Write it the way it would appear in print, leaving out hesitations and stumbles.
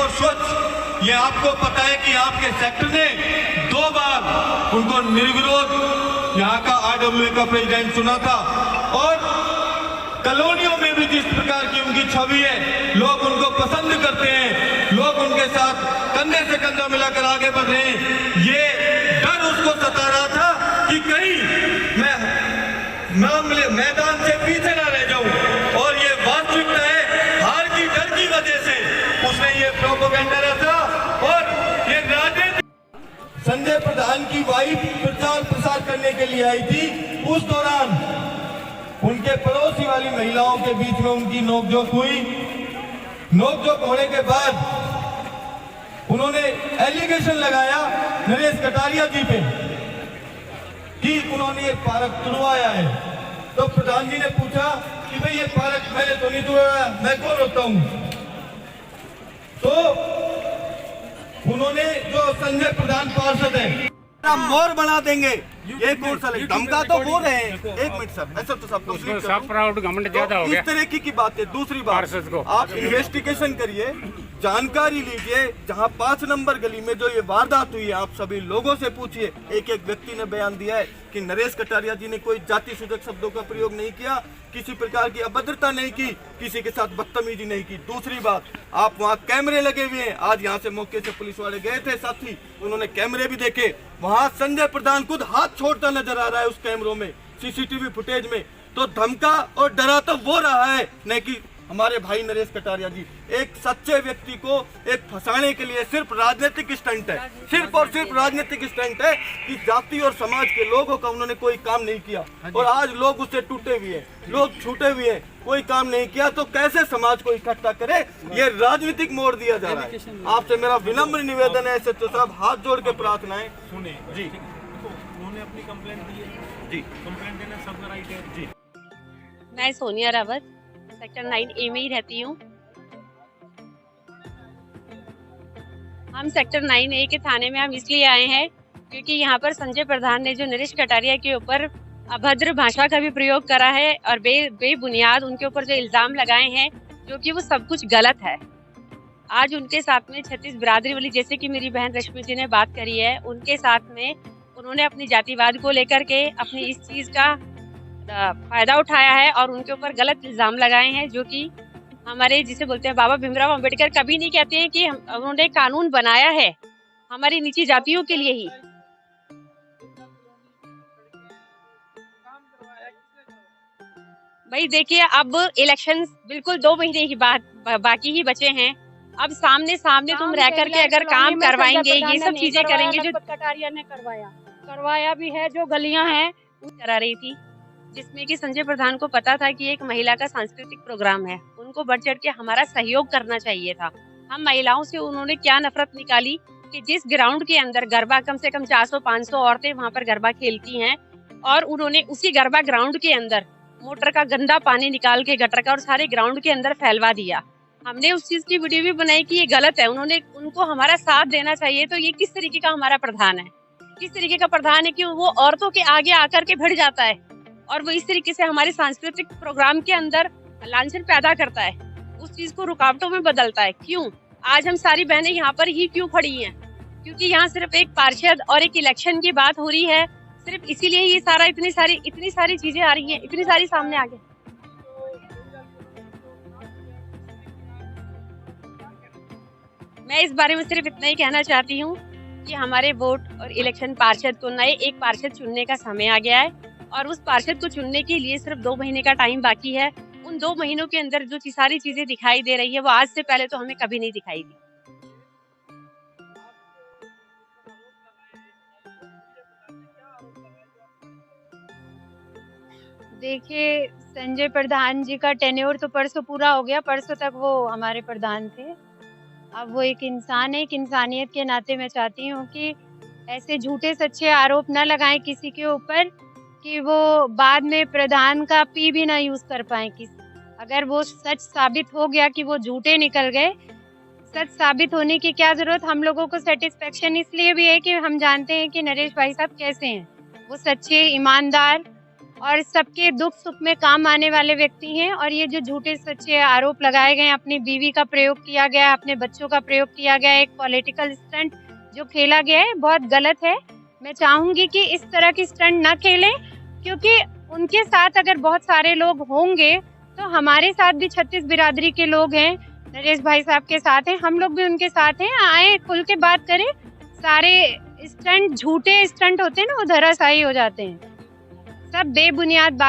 और स्वच्छ। ये आपको पता है कि आपके सेक्टर ने 2 बार उनको निर्विरोध यहाँ का RWA का प्रेसिडेंट चुना था, और कॉलोनियों में भी जिस प्रकार की उनकी छवि है, लोग उनको पसंद करते हैं, लोग उनके साथ कंधे से कंधा मिलाकर आगे बढ़ रहे हैं। ये डर उसको सता रहा था कि कहीं मैं मैदान से पीछे ना रह जाऊं, और ये वास्तविकता है, हार की डर की वजह से उसने ये प्रोपेगेंडा रचा। और ये राजनीति संजय प्रधान की वाइफ प्रचार प्रसार करने के लिए आई थी, उस दौरान उनके पड़ोसी वाली महिलाओं के बीच में उनकी नोकझोंक हुई। नोकझोंक होने के बाद उन्होंने एलिगेशन लगाया नरेश कटारिया जी पे कि उन्होंने ये पार्क तुड़वाया है। तो प्रधान जी ने पूछा कि भाई ये पार्क मैंने तो नहीं तुड़वाया, मैं कौन होता हूं? तो उन्होंने जो संजय प्रधान पार्षद है मोर बना देंगे, ये कौन सा धमका तो बोल रहे हैं। 1 मिनट सर, ऐसा तो सब प्राउड घमंड ज्यादा हो गया। इस तरह की बात है। दूसरी बात, आप इन्वेस्टिगेशन करिए, जानकारी लीजिए। जहां 5 नंबर गली में जो ये वारदात हुई है, आप सभी लोगों से पूछिए। एक व्यक्ति ने बयान दिया है कि नरेश कटारिया जी ने कोई जाति सूचक शब्दों का प्रयोग नहीं किया, किसी प्रकार की अभद्रता नहीं की, किसी के साथ बदतमीजी नहीं की। दूसरी बात, आप वहाँ कैमरे लगे हुए हैं। आज यहाँ से मौके से पुलिस वाले गए थे साथी, उन्होंने कैमरे भी देखे। वहाँ संजय प्रधान खुद हाथ छोड़ता नजर आ रहा है उस कैमरों में, CCTV फुटेज में। तो धमका और डरा तो वो रहा है, न कि हमारे भाई नरेश कटारिया जी। एक सच्चे व्यक्ति को एक फंसाने के लिए सिर्फ राजनीतिक स्टंट है, सिर्फ और सिर्फ राजनीतिक स्टंट है कि जाति और समाज के लोगों का उन्होंने कोई काम नहीं किया। और आज लोग उससे टूटे हुए हैं, लोग छूटे हुए हैं, कोई काम नहीं किया तो कैसे समाज को इकट्ठा करे? ये राजनीतिक मोड़ दिया जा रहा है। आपसे मेरा विनम्र निवेदन है SHO साहब, हाथ जोड़ के प्रार्थना है। सुने जी, उन्होंने अपनी कंप्लेंट दी है जी, कंप्लेंट देना सबका राइट है जी। मैं सोनिया रावत सेक्टर 9A में ही रहती हूँ। हम सेक्टर 9A के थाने में हम इसलिए आए हैं क्योंकि यहाँ पर संजय प्रधान ने जो नरेश कटारिया के ऊपर अभद्र भाषा का भी प्रयोग करा है और बेबुनियाद उनके ऊपर जो इल्जाम लगाए हैं, जो कि वो सब कुछ गलत है। आज उनके साथ में 36 बिरादरी वाली, जैसे कि मेरी बहन रश्मि जी ने बात करी है, उनके साथ में उन्होंने अपनी जातिवाद को लेकर के अपनी इस चीज का फायदा उठाया है और उनके ऊपर गलत इल्जाम लगाए हैं, जो कि हमारे जिसे बोलते हैं बाबा भीमराव अंबेडकर कभी नहीं कहते हैं कि उन्होंने कानून बनाया है हमारी नीची जातियों के लिए ही। भाई देखिए, अब इलेक्शन बिल्कुल 2 महीने की बाकी ही बचे हैं। अब सामने तुम रह करके अगर काम करवाएंगे, ये सब चीजें करेंगे जो कटारिया ने करवाया भी है, जो गलियां हैं करा रही थी, जिसमें कि संजय प्रधान को पता था कि एक महिला का सांस्कृतिक प्रोग्राम है, उनको बढ़ चढ़ के हमारा सहयोग करना चाहिए था। हम महिलाओं से उन्होंने क्या नफरत निकाली कि जिस ग्राउंड के अंदर गरबा कम से कम 400-500 औरतें वहां पर गरबा खेलती हैं, और उन्होंने उसी गरबा ग्राउंड के अंदर मोटर का गंदा पानी निकाल के गटर का और सारे ग्राउंड के अंदर फैलवा दिया। हमने उस चीज की वीडियो भी बनाई कि ये गलत है, उनको हमारा साथ देना चाहिए। तो ये किस तरीके का हमारा प्रधान है, किस तरीके का प्रधान है कि वो औरतों के आगे आकर के भिड़ जाता है और वो इस तरीके से हमारे सांस्कृतिक प्रोग्राम के अंदर लांछन पैदा करता है, उस चीज को रुकावटों में बदलता है। क्यों आज हम सारी बहनें यहाँ पर ही क्यों खड़ी हैं? क्योंकि यहाँ सिर्फ एक पार्षद और एक इलेक्शन की बात हो रही है, सिर्फ इसीलिए ये सारा इतनी सारी चीजें आ रही हैं, इतनी सारी सामने आ गई। मैं इस बारे में सिर्फ इतना ही कहना चाहती हूँ कि हमारे वोट और इलेक्शन पार्षद को नए एक पार्षद चुनने का समय आ गया है, और उस पार्षद को चुनने के लिए सिर्फ 2 महीने का टाइम बाकी है। उन 2 महीनों के अंदर जो सारी चीजें दिखाई दे रही है, वो आज से पहले तो हमें कभी नहीं दिखाई दी। देखिए, संजय प्रधान जी का टेन्योर तो परसों पूरा हो गया, परसों तक वो हमारे प्रधान थे। अब वो एक इंसान है, एक इंसानियत के नाते मैं चाहती हूँ कि ऐसे झूठे सच्चे आरोप न लगाएं किसी के ऊपर कि वो बाद में प्रधान का पी भी ना यूज कर पाए। अगर वो सच साबित हो गया कि वो झूठे निकल गए, सच साबित होने की क्या जरूरत? हम लोगों को सेटिस्फेक्शन इसलिए भी है कि हम जानते हैं कि नरेश भाई साहब कैसे हैं। वो सच्चे, ईमानदार और सबके दुख सुख में काम आने वाले व्यक्ति हैं। और ये जो झूठे सच्चे आरोप लगाए गए, अपनी बीवी का प्रयोग किया गया, अपने बच्चों का प्रयोग किया गया, एक पॉलिटिकल स्टंट जो खेला गया है, बहुत गलत है। मैं चाहूंगी कि इस तरह की स्टंट न खेलें, क्योंकि उनके साथ अगर बहुत सारे लोग होंगे तो हमारे साथ भी 36 बिरादरी के लोग हैं, नरेश भाई साहब के साथ हैं, हम लोग भी उनके साथ हैं। आए खुल के बात करें। सारे स्टंट झूठे स्टंट होते हैं ना, वो धराशायी हो जाते हैं। सब बेबुनियाद बात